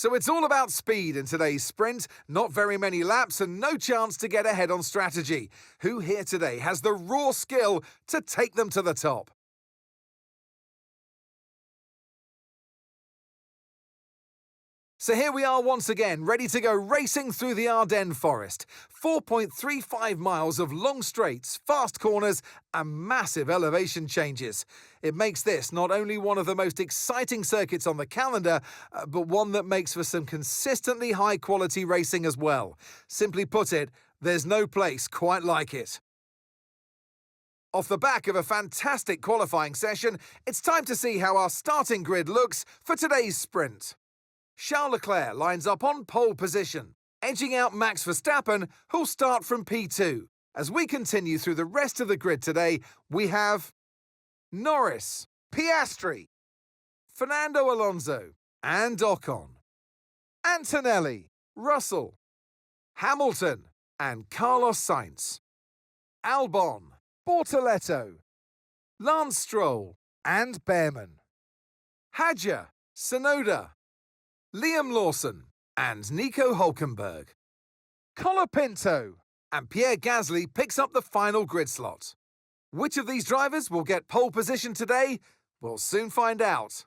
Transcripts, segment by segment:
So it's all about speed in today's sprint, not very many laps and no chance to get ahead on strategy. Who here today has the raw skill to take them to the top? So here we are once again, ready to go racing through the Ardennes forest. 4.35 miles of long straights, fast corners and massive elevation changes. It makes this not only one of the most exciting circuits on the calendar, but one that makes for some consistently high-quality racing as well. Simply put it, there's no place quite like it. Off the back of a fantastic qualifying session, it's time to see how our starting grid looks for today's sprint. Charles Leclerc lines up on pole position, edging out Max Verstappen, who'll start from P2. As we continue through the rest of the grid today, we have Norris, Piastri, Fernando Alonso, and Ocon, Antonelli, Russell, Hamilton, and Carlos Sainz, Albon, Bortoletto, Lance Stroll, and Behrman, Hadjar, Tsunoda, Liam Lawson and Nico Hülkenberg. Colapinto and Pierre Gasly picks up the final grid slot. Which of these drivers will get pole position today? We'll soon find out.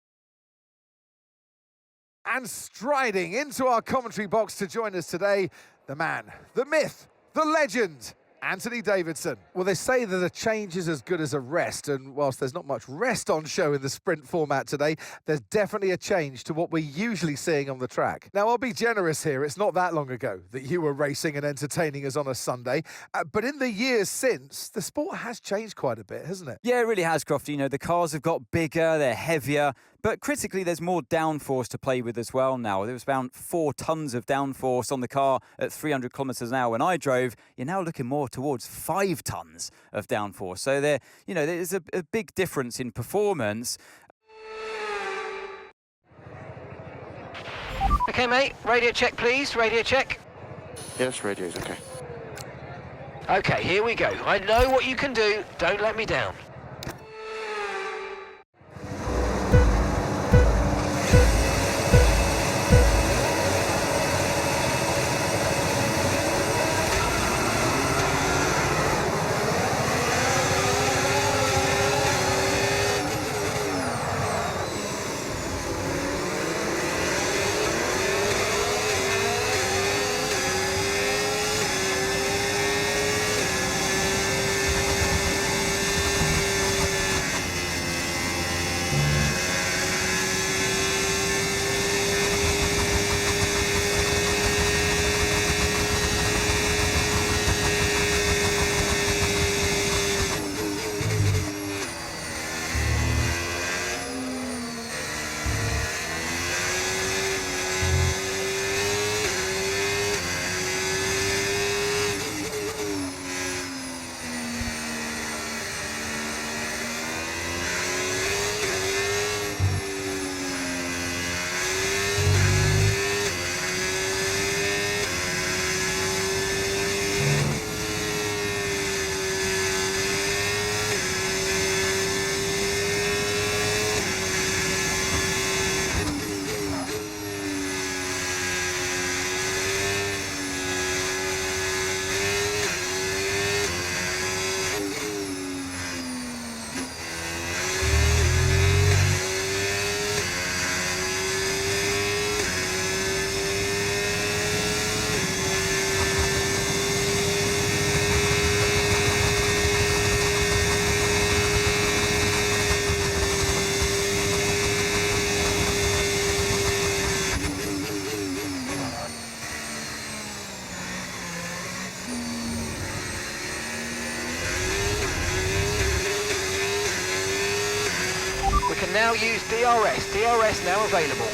And striding into our commentary box to join us today, the man, the myth, the legend, Anthony Davidson. Well, they say that a change is as good as a rest, and whilst there's not much rest on show in the sprint format today, there's definitely a change to what we're usually seeing on the track. Now, I'll be generous here. It's not that long ago that you were racing and entertaining us on a Sunday, but in the years since, the sport has changed quite a bit, hasn't it? Yeah, it really has, Crofty. You know, the cars have got bigger, they're heavier, but critically, there's more downforce to play with as well now. There was around 4 tons of downforce on the car at 300 kilometres an hour when I drove. You're now looking more towards 5 tons of downforce. So there's a big difference in performance. Okay, mate. Radio check, please. Radio check. Yes, radio's okay. Okay, here we go. I know what you can do. Don't let me down. We can now use DRS. DRS now available.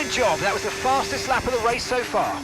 Good job, that was the fastest lap of the race so far.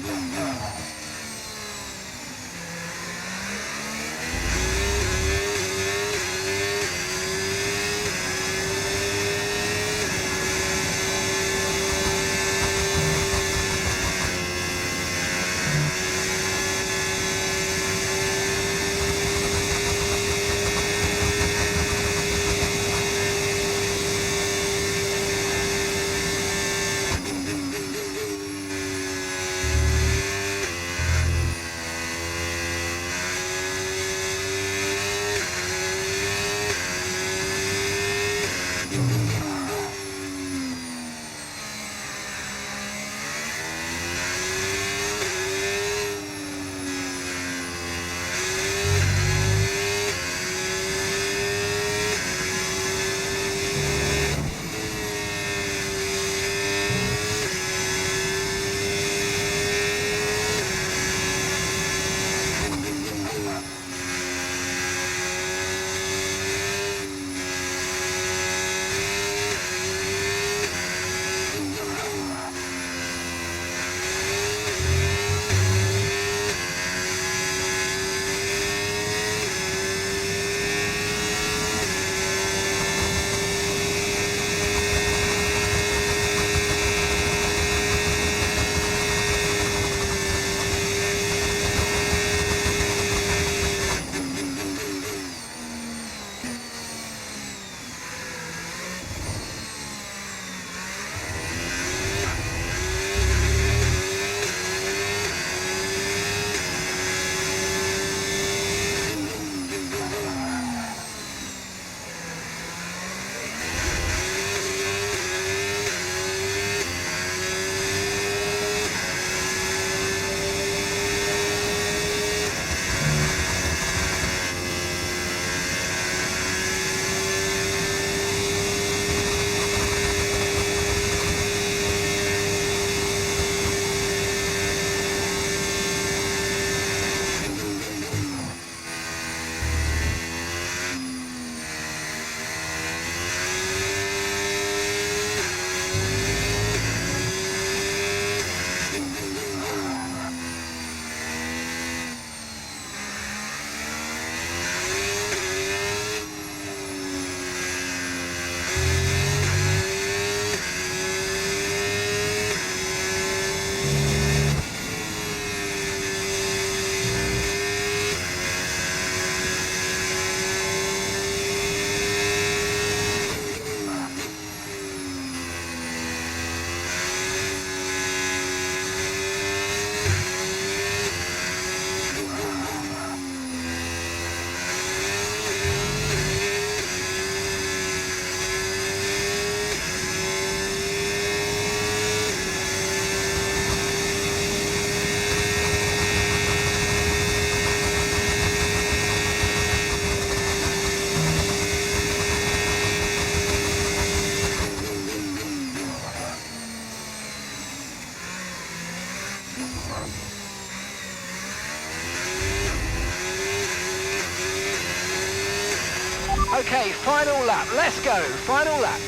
Okay, final lap. Let's go. Final lap.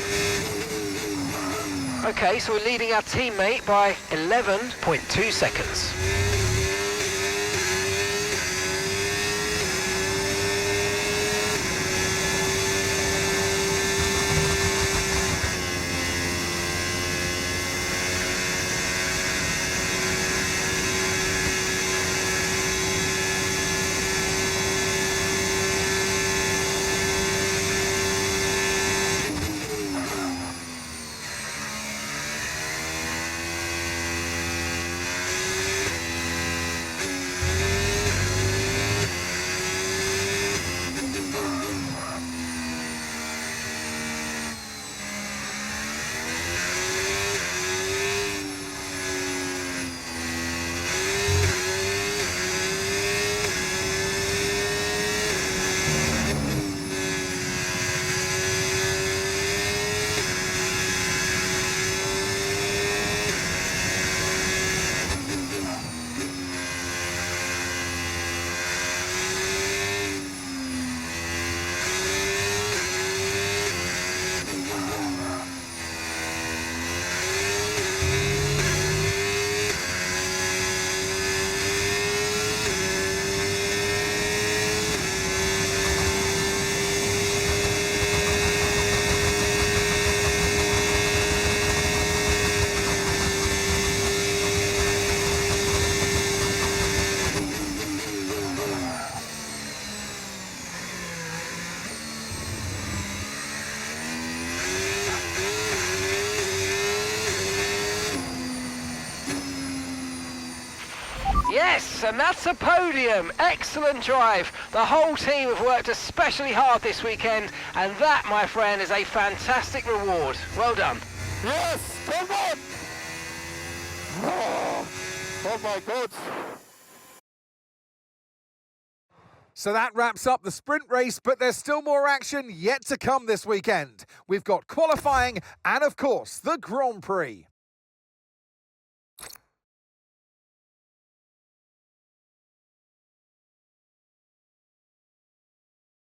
Okay, so we're leading our teammate by 11.2 seconds. Yes, and that's a podium. Excellent drive. The whole team have worked especially hard this weekend, and that, my friend, is a fantastic reward. Well done. Yes, come on! Oh my God. So that wraps up the sprint race, but there's still more action yet to come this weekend. We've got qualifying and, of course, the Grand Prix.